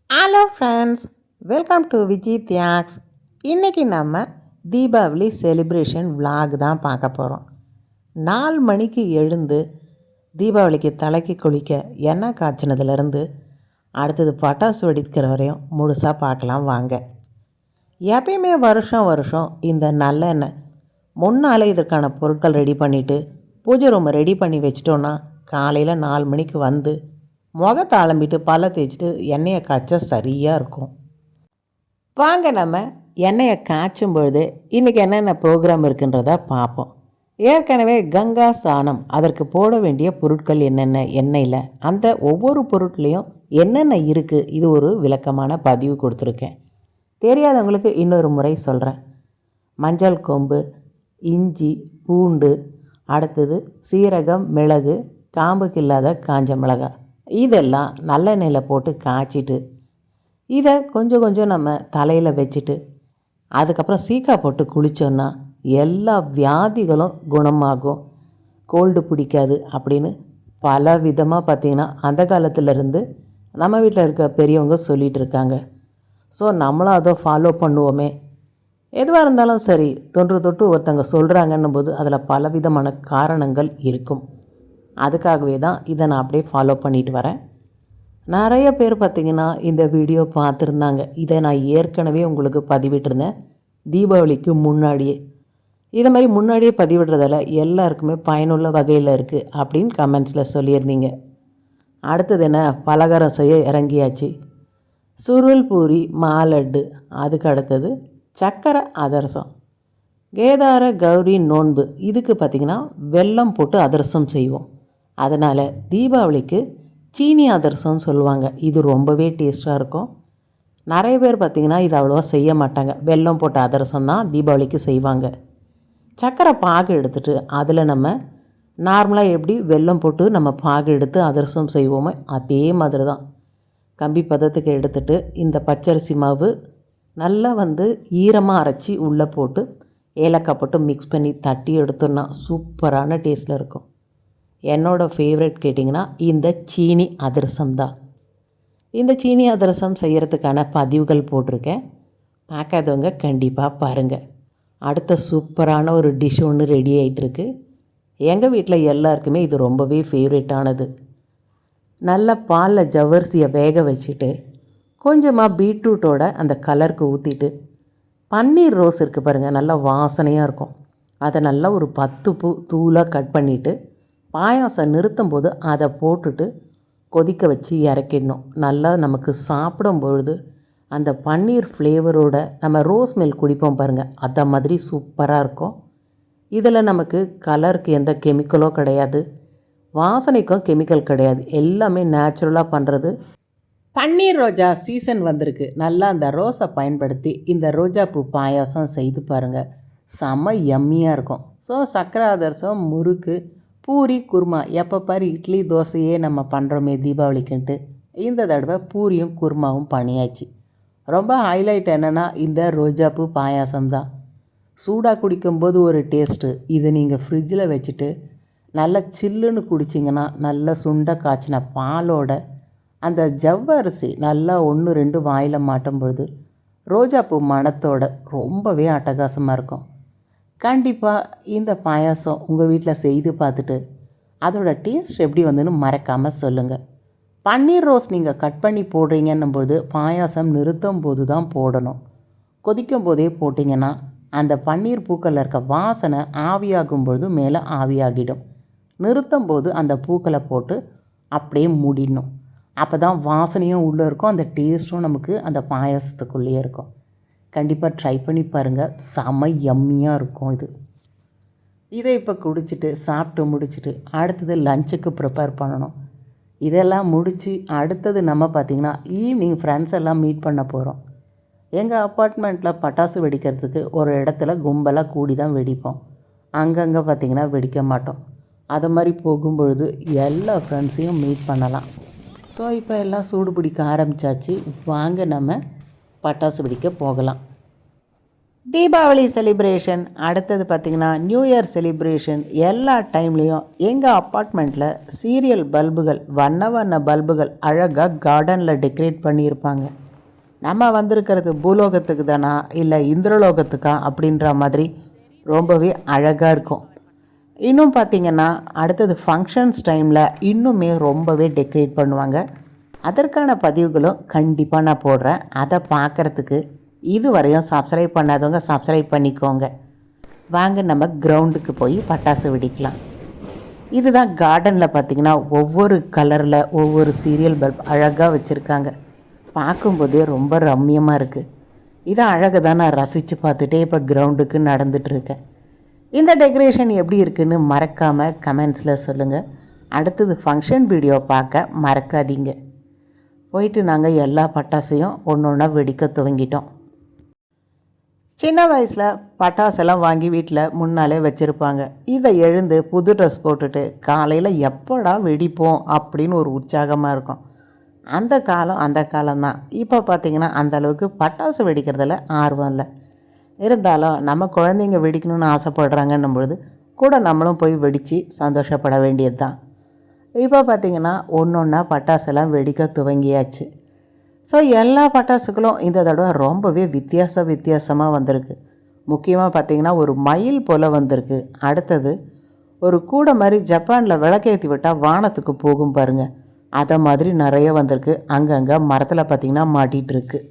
Hello friends, welcome to Viji Thiyags. இன்றைக்கி நம்ம Deepavali celebration vlog தான் பார்க்க போகிறோம். 4 மணிக்கு எழுந்து தீபாவளிக்கு தலைக்கு குளிக்க எண்ணெய் காய்ச்சினதுலேருந்து அடுத்தது பட்டாசு வெடிக்கிற வரையும் முழுசாக பார்க்கலாம் வாங்க. எப்பயுமே வருஷம் இந்த நல்லெண்ணெய் முன்னாலே இதற்கான பொருட்கள் ரெடி பண்ணிவிட்டு பூஜை ரூமை ரெடி பண்ணி வச்சிட்டோன்னா காலையில் 4 மணிக்கு வந்து முகத்தை அலம்பிட்டு பல்ல தேய்ச்சிட்டு எண்ணெயை காய்ச்ச சரியாக இருக்கும். வாங்க நம்ம எண்ணெயை காய்ச்சும் பொழுது இன்றைக்கி என்னென்ன ப்ரோக்ராம் இருக்குன்றத பார்ப்போம். ஏற்கனவே கங்கா ஸ்நானம் அதற்கு போட வேண்டிய பொருட்கள் என்னென்ன, எண்ணெயில் அந்த ஒவ்வொரு பொருட்லேயும் என்னென்ன இருக்குது, இது ஒரு விளக்கமான பதிவு கொடுத்துருக்கேன். தெரியாதவங்களுக்கு இன்னொரு முறை சொல்கிறேன். மஞ்சள் கொம்பு, இஞ்சி, பூண்டு, அடுத்தது சீரகம், மிளகு, காம்புக்கு இல்லாத காஞ்ச மிளகாய், இதெல்லாம் நல்லெண்ணெயில் போட்டு காய்ச்சிட்டு இதை கொஞ்சம் நம்ம தலையில் வச்சுட்டு அதுக்கப்புறம் சீக்கா போட்டு குளித்தோன்னா எல்லா வியாதிகளும் குணமாகும், கோல்டு பிடிக்காது அப்படின்னு பல விதமாக பார்த்திங்கன்னா அந்த காலத்திலேருந்து நம்ம வீட்டில் இருக்க பெரியவங்க சொல்லிகிட்டு இருக்காங்க. ஸோ நம்மளும் அதை ஃபாலோ பண்ணுவோமே. எதுவாக இருந்தாலும் சரி, தொன்று ஒருத்தங்க சொல்கிறாங்கன்னும் போது அதில் பலவிதமான காரணங்கள் இருக்கும். அதுக்காகவே தான் இதை நான் அப்படியே ஃபாலோ பண்ணிட்டு வரேன். நிறைய பேர் பார்த்திங்கன்னா இந்த வீடியோ பார்த்துருந்தாங்க. இதை நான் ஏற்கனவே உங்களுக்கு பதிவிட்டிருந்தேன் தீபாவளிக்கு முன்னாடியே. இதை மாதிரி முன்னாடியே பதிவிடுறதால எல்லாருக்குமே பயனுள்ள வகையில் இருக்குது அப்படின்னு கமெண்ட்ஸில் சொல்லியிருந்தீங்க. அடுத்தது என்ன, பலகாரம் செய்ய இறங்கியாச்சு. சுருள் பூரி, மாலட்டு, அதுக்கு அடுத்தது சக்கரை அதிரசம். கேதார கௌரி நோன்பு, இதுக்கு பார்த்திங்கன்னா வெல்லம் போட்டு அதிரசம் செய்வோம். அதனால் தீபாவளிக்கு சீனி அதிரசம்னு சொல்லுவாங்க. இது ரொம்பவே டேஸ்ட்டாக இருக்கும். நிறைய பேர் பார்த்திங்கன்னா இது அவ்வளோவா செய்ய மாட்டாங்க. வெல்லம் போட்ட அதிரசம் தான் தீபாவளிக்கு செய்வாங்க. சக்கரை பாகு எடுத்துகிட்டு அதில் நம்ம நார்மலாக எப்படி வெல்லம் போட்டு நம்ம பாகு எடுத்து அதிரசம் செய்வோமோ அதே மாதிரி தான் கம்பி பதத்துக்கு எடுத்துகிட்டு இந்த பச்சரிசி மாவு நல்லா ஈரமாக அரைச்சி உள்ளே போட்டு ஏலக்காய் போட்டு மிக்ஸ் பண்ணி தட்டி எடுத்தோன்னா சூப்பரான டேஸ்ட்டில் இருக்கும். என்னோடய ஃபேவரட் கேட்டிங்கன்னா இந்த சீனி அதிரசம் தான். இந்த சீனி அதிரசம் செய்கிறதுக்கான பதிவுகள் போட்டிருக்கேன், பார்க்காதவங்க கண்டிப்பாக பாருங்கள். அடுத்த சூப்பரான ஒரு டிஷ் ஒன்று ரெடி ஆகிட்டுருக்கு. எங்கள் வீட்டில் எல்லாருக்குமே இது ரொம்பவே ஃபேவரட்டானது. நல்ல பாலில் ஜவ்வரிசியை வேக வச்சுட்டு கொஞ்சமாக பீட்ரூட்டோட அந்த கலருக்கு ஊற்றிட்டு பன்னீர் ரோஸ் இருக்குது பாருங்கள், நல்லா வாசனையாக இருக்கும். அதை நல்லா ஒரு 10 பூ தூளாக கட் பண்ணிவிட்டு பாயாசம் நிறுத்தும் போது அதை போட்டுட்டு கொதிக்க வச்சு இறக்கிடணும். நல்லா நமக்கு சாப்பிடும் பொழுது அந்த பன்னீர் ஃப்ளேவரோட நம்ம ரோஸ் மில்க் குடிப்போம் பாருங்கள், அதை மாதிரி சூப்பராக இருக்கும். இதில் நமக்கு கலருக்கு எந்த கெமிக்கலோ கிடையாது, வாசனைக்கும் கெமிக்கல் கிடையாது, எல்லாமே நேச்சுரலாக பண்ணுறது. பன்னீர் ரோஜா சீசன் வந்திருக்கு. நல்லா அந்த ரோஸை பயன்படுத்தி இந்த ரோஜா பூ பாயாசம் செய்து பாருங்கள், செம்ம யம்மியாக இருக்கும். ஸோ சக்கரை அதிரசம், முறுக்கு, பூரி, குருமா, எப்போ பாரு இட்லி தோசையே நம்ம பண்ணுறோமே தீபாவளிக்குன்ட்டு இந்த தடவை பூரியும் குருமாவும் பண்ணியாச்சு. ரொம்ப ஹைலைட் என்னென்னா இந்த ரோஜாப்பூ பாயாசம் தான். சூடாக குடிக்கும்போது ஒரு டேஸ்ட்டு. இது நீங்கள் ஃப்ரிட்ஜில் வச்சுட்டு நல்லா சில்லுன்னு குடிச்சிங்கன்னா நல்ல சுண்டை காய்ச்சின பாலோட அந்த ஜவ்வரிசி நல்லா 1-2 வாயில் மாட்டும் பொழுது ரோஜாப்பூ மணத்தோட ரொம்பவே அட்டகாசமாக இருக்கும். கண்டிப்பாக இந்த பாயாசம் உங்கள் வீட்டில் செய்து பார்த்துட்டு அதோட டேஸ்ட் எப்படி வந்துன்னு மறக்காமல் சொல்லுங்கள். பன்னீர் ரோஸ் நீங்கள் கட் பண்ணி போடுறீங்கன்னும் போது பாயாசம் நிறுத்தும் போது தான் போடணும். கொதிக்கும் போதே போட்டிங்கன்னா அந்த பன்னீர் பூக்களில் இருக்க வாசனை ஆவியாகும் பொழுது மேலே ஆவியாகிடும். நிறுத்தும் போது அந்த பூக்களை போட்டு அப்படியே மூடிடணும். அப்போ தான் வாசனையும் உள்ளே இருக்கும், அந்த டேஸ்ட்டும் நமக்கு அந்த பாயாசத்துக்குள்ளேயே இருக்கும். கண்டிப்பாக ட்ரை பண்ணி பாருங்கள், செம யம்மியாக இருக்கும் இது. இதை இப்போ குடிச்சிட்டு சாப்பிட்டு முடிச்சுட்டு அடுத்தது லஞ்சுக்கு ப்ரிப்பேர் பண்ணணும். இதெல்லாம் முடித்து அடுத்தது நம்ம பார்த்திங்கன்னா ஈவினிங் ஃப்ரெண்ட்ஸ் எல்லாம் மீட் பண்ண போகிறோம். எங்கள் அப்பார்ட்மெண்ட்டில் பட்டாசு வெடிக்கிறதுக்கு ஒரு இடத்துல கும்பலாக கூடி தான் வெடிப்போம். அங்கங்கே பார்த்திங்கன்னா வெடிக்க மாட்டோம். அது மாதிரி போகும்பொழுது எல்லா ஃப்ரெண்ட்ஸையும் மீட் பண்ணலாம். ஸோ இப்போ எல்லாம் சூடு பிடிக்க ஆரம்பித்தாச்சு. வாங்க நம்ம பட்டாசு வெடிக்க போகலாம். தீபாவளி செலிப்ரேஷன், அடுத்தது பார்த்திங்கன்னா நியூ இயர் செலிப்ரேஷன், எல்லா டைம்லேயும் எங்கள் அப்பார்ட்மெண்ட்டில் சீரியல் பல்புகள், வண்ண வண்ண பல்புகள் அழகாக கார்டனில் டெக்கரேட் பண்ணியிருப்பாங்க. நம்ம வந்திருக்கிறது பூலோகத்துக்கு தானா இல்லை இந்திரலோகத்துக்கா அப்படின்ற மாதிரி ரொம்பவே அழகாக இருக்கும். இன்னும் பார்த்திங்கன்னா அடுத்தது ஃபங்க்ஷன்ஸ் டைமில் இன்னுமே ரொம்பவே டெக்கரேட் பண்ணுவாங்க. அதற்கான பதிவுகளும் கண்டிப்பாக நான் போடுறேன். அதை பார்க்குறதுக்கு இதுவரையும் சப்ஸ்கிரைப் பண்ணாதவங்க சப்ஸ்கிரைப் பண்ணிக்கோங்க. வாங்க நம்ம கிரவுண்டுக்கு போய் பட்டாசு வெடிக்கலாம். இதுதான் கார்டனில் பார்த்திங்கன்னா ஒவ்வொரு கலரில் ஒவ்வொரு சீரியல் பல்ப் அழகாக வச்சுருக்காங்க. பார்க்கும்போதே ரொம்ப ரம்மியமாக இருக்குது. இதை அழகை தான் நான் ரசித்து பார்த்துட்டே இப்போ கிரவுண்டுக்கு நடந்துகிட்ருக்கேன். இந்த டெக்கரேஷன் எப்படி இருக்குதுன்னு மறக்காமல் கமெண்ட்ஸில் சொல்லுங்கள். அடுத்தது ஃபங்க்ஷன் வீடியோ பார்க்க மறக்காதீங்க. போயிட்டு நாங்கள் எல்லா பட்டாசையும் ஒன்று ஒன்றா வெடிக்க துவங்கிட்டோம். சின்ன வயசில் பட்டாசெல்லாம் வாங்கி வீட்டில் முன்னாலே வச்சுருப்பாங்க. இதை எழுந்து புது ட்ரெஸ் போட்டுட்டு காலையில் எப்படா வெடிப்போம் அப்படின்னு ஒரு உற்சாகமாக இருக்கும். அந்த காலம்தான். இப்போ பார்த்திங்கன்னா அந்தளவுக்கு பட்டாசு வெடிக்கிறதுல ஆர்வம் இல்லை. இருந்தாலும் நம்ம குழந்தைங்க வெடிக்கணும்னு ஆசைப்படுறாங்கன்னும் பொழுது கூட நம்மளும் போய் வெடித்து சந்தோஷப்பட வேண்டியது தான். இப்போ பார்த்திங்கன்னா ஒன்று ஒன்றா பட்டாசெல்லாம் வெடிக்க துவங்கியாச்சு. ஸோ எல்லா பட்டாசுகளும் இந்த தடவை ரொம்பவே வித்தியாசமாக வந்திருக்கு. முக்கியமாக பார்த்திங்கன்னா ஒரு மயில் போல் வந்திருக்கு. அடுத்தது ஒரு கூடை மாதிரி ஜப்பானில் விளக்கேற்றி விட்டால் வானத்துக்கு போகும் பாருங்கள், அதை மாதிரி நிறைய வந்திருக்கு. அங்கங்கே மரத்தில் பார்த்திங்கன்னா மாட்டிகிட்ருக்கு.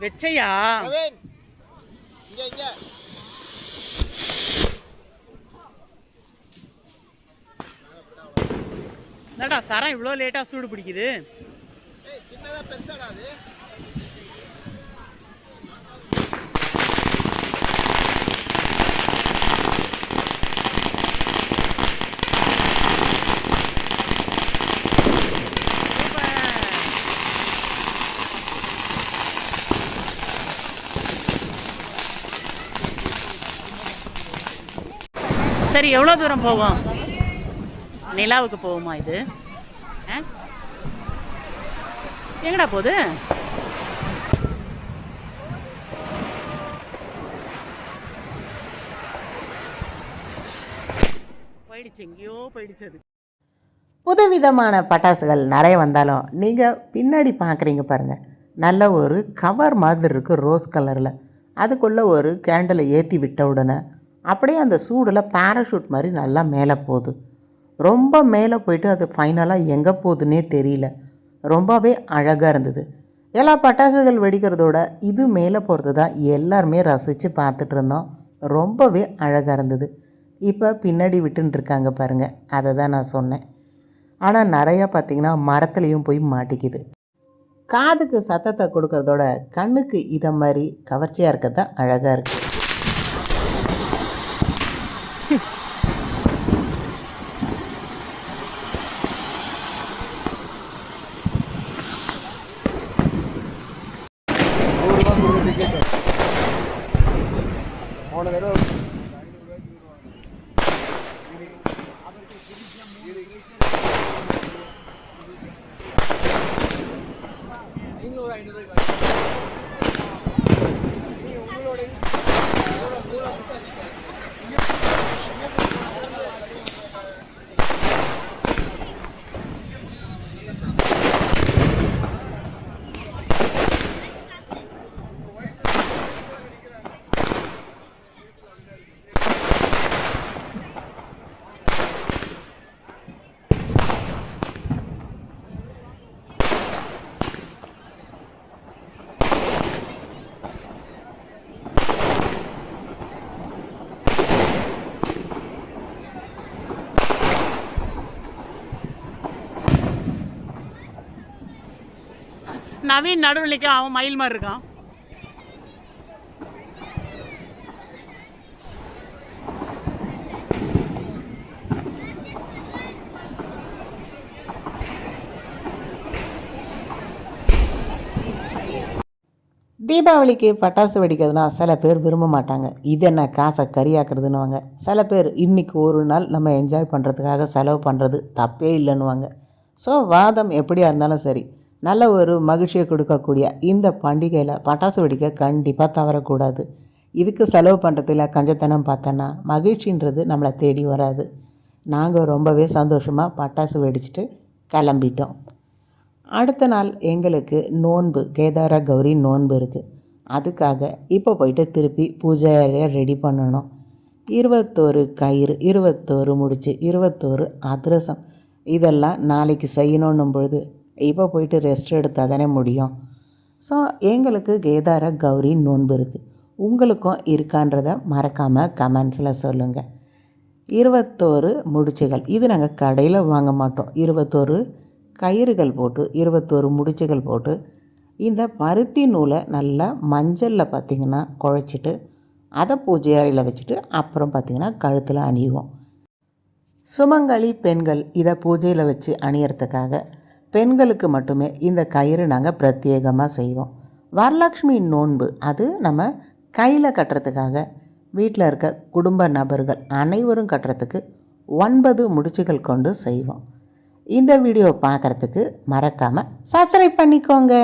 வெச்சையா என்னடா சரம் இவ்வளோ லேட்டாக சூடு பிடிக்குது? சின்னதாக பெருசாடா அது. சரி, எவ்வளோ தூரம் போகும்? நிலாவுக்கு போகுமா இது? எங்கடா போகுது? போயிடுச்சு, எங்கேயோ போயிடுச்சு அது. புதுவிதமான பட்டாசுகள் நிறைய வந்தாலும் நீங்கள் பின்னாடி பார்க்குறீங்க பாருங்கள், நல்ல ஒரு கவர் மாதிரி இருக்குது ரோஸ் கலரில். அதுக்குள்ளே ஒரு கேண்டிலை ஏற்றி விட்ட உடனே அப்படியே அந்த சூடில் பேராஷூட் மாதிரி நல்லா மேலே போகுது. ரொம்ப மேலே போயிட்டு அது ஃபைனலாக எங்கே போகுதுன்னே தெரியல. ரொம்பவே அழகாக இருந்தது. எல்லா பட்டாசுகள் வெடிக்கிறதோட இது மேலே போகிறது தான் எல்லாருமே ரசித்து பார்த்துட்டு இருந்தோம். ரொம்பவே அழகாக இருந்தது. இப்போ பின்னாடி விட்டுருக்காங்க பாருங்கள், அதை தான் நான் சொன்னேன். ஆனால் நிறையா பார்த்திங்கன்னா மரத்துலேயும் போய் மாட்டிக்குது. காதுக்கு சத்தத்தை கொடுக்கறதோட கண்ணுக்கு இதை மாதிரி கவர்ச்சியாக இருக்கிறது தான் அழகாக இருக்குது. நவீன் நடுவில் நிற்க, அவன் மயில் மாதிரி இருக்கான். தீபாவளிக்கு பட்டாசு வெடிக்கிறதுனா சில பேர் விரும்ப மாட்டாங்க. இது என்ன காசை கறியாக்குறதுன்னுவாங்க. சில பேர் இன்றைக்கி ஒரு நாள் நம்ம என்ஜாய் பண்ணுறதுக்காக செலவு பண்ணுறது தப்பே இல்லைன்னுவாங்க. ஸோ வாதம் எப்படியா இருந்தாலும் சரி, நல்ல ஒரு மகிழ்ச்சியை கொடுக்கக்கூடிய இந்த பண்டிகையில் பட்டாசு வெடிக்க கண்டிப்பாக தவறக்கூடாது. இதுக்கு செலவு பண்ணுறதுல கஞ்சத்தனம் பார்த்தோன்னா மகிழ்ச்சின்றது நம்மளை தேடி வராது. நாங்கள் ரொம்பவே சந்தோஷமாக பட்டாசு வெடிச்சிட்டு கிளம்பிட்டோம். அடுத்த நாள் எங்களுக்கு நோன்பு, கேதார கௌரி நோன்பு இருக்குது. அதுக்காக இப்போ போயிட்டு திருப்பி பூஜை அறையை ரெடி பண்ணணும். 21 கயிறு, 21 முடிச்சு, 21 அதிரசம், இதெல்லாம் நாளைக்கு செய்யணும் பொழுது இப்போ போயிட்டு ரெஸ்ட் எடுத்தால் தானே முடியும். ஸோ எங்களுக்கு கேதார கௌரி நோன்பு இருக்குது. உங்களுக்கும் இருக்கான்றதை மறக்காமல் கமெண்ட்ஸில் சொல்லுங்கள். 21 முடிச்சுகள், இது நாங்கள் கடையில் வாங்க மாட்டோம். 21 கயிறுகள் போட்டு 21 முடிச்சுகள் போட்டு இந்த பருத்தி நூலை நல்லா மஞ்சளில் பார்த்திங்கன்னா குழைச்சிட்டு அதை பூஜை அறையில் வச்சுட்டு அப்புறம் பார்த்திங்கன்னா கழுத்தில் அணிவோம். சுமங்கலி பெண்கள் இதை பூஜையில் வச்சு அணியறதுக்காக பெண்களுக்கு மட்டுமே இந்த கயிறு நாங்கள் பிரத்யேகமாக செய்வோம். வரலட்சுமி நோன்பு அது நம்ம கையில் கட்டுறதுக்காக வீட்டில் இருக்க குடும்ப நபர்கள் அனைவரும் கட்டுறதுக்கு 9 முடிச்சுகள் கொண்டு செய்வோம். இந்த வீடியோ பார்க்குறதுக்கு மறக்காமல் சப்ஸ்கிரைப் பண்ணிக்கோங்க.